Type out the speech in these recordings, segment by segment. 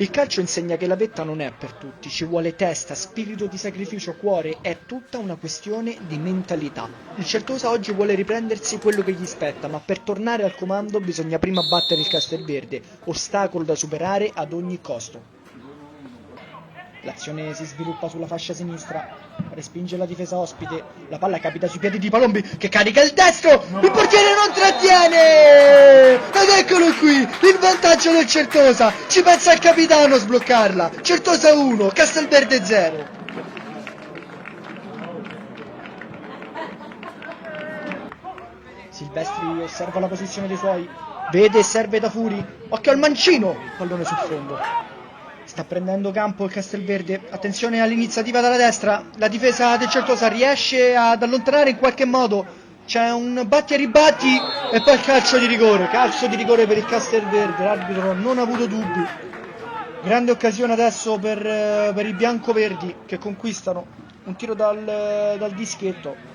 Il calcio insegna che la vetta non è per tutti, ci vuole testa, spirito di sacrificio, cuore, è tutta una questione di mentalità. Il Certosa oggi vuole riprendersi quello che gli spetta, ma per tornare al comando bisogna prima battere il Castelverde, ostacolo da superare ad ogni costo. L'azione si sviluppa sulla fascia sinistra, respinge la difesa ospite, la palla capita sui piedi di Palombi che carica il destro, il portiere non trattiene! Ed eccolo qui, il vantaggio del Certosa, ci pensa il capitano a sbloccarla, Certosa 1, Castelverde 0. Silvestri osserva la posizione dei suoi, vede e serve da Furi, occhio al mancino, pallone sul fondo. Sta prendendo campo il Castelverde, attenzione all'iniziativa dalla destra, la difesa del Certosa riesce ad allontanare in qualche modo, c'è un batti e ribatti e poi il calcio di rigore per il Castelverde, l'arbitro non ha avuto dubbi. Grande occasione adesso per i biancoverdi che conquistano un tiro dal dischetto.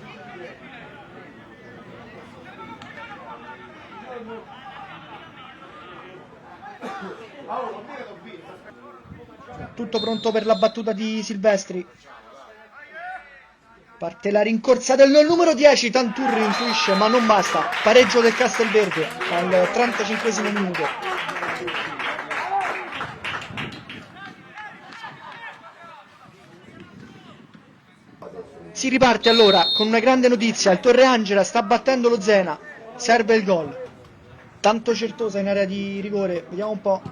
Tutto pronto per la battuta di Silvestri. Parte la rincorsa del numero 10, Tanturri influisce ma non basta. Pareggio del Castelverde al 35esimo minuto. Si riparte allora con una grande notizia, il Torre Angela sta battendo lo Zena, serve il gol. Tanto Certosa in area di rigore, vediamo un po'.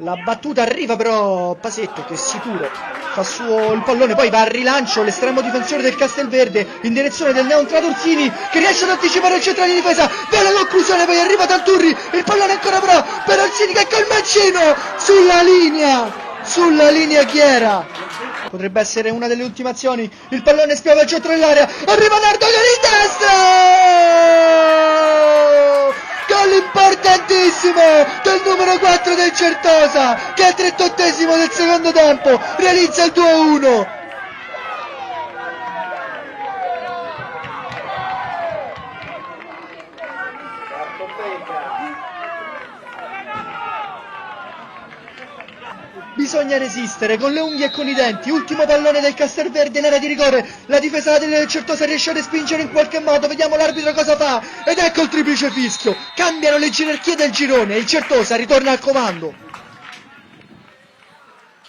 La battuta arriva però Pasetto che sicuro fa suo il pallone, poi va al rilancio l'estremo difensore del Castelverde in direzione del Neontra Orsini che riesce ad anticipare il centrale di difesa, vede la conclusione, poi arriva Tanturri, il pallone ancora però per Orsini che col mancino sulla linea chi era? Potrebbe essere una delle ultime azioni, il pallone spiova il centro dell'area, arriva Nardone di destra! Gol importantissimo del numero 4 del Certosa che al 38esimo del secondo tempo realizza il 2-1. Bisogna resistere con le unghie e con i denti. Ultimo pallone del Castelverde in area di rigore. La difesa del Certosa riesce a respingere in qualche modo. Vediamo l'arbitro cosa fa. Ed ecco il triplice fischio. Cambiano le gerarchie del girone. Il Certosa ritorna al comando.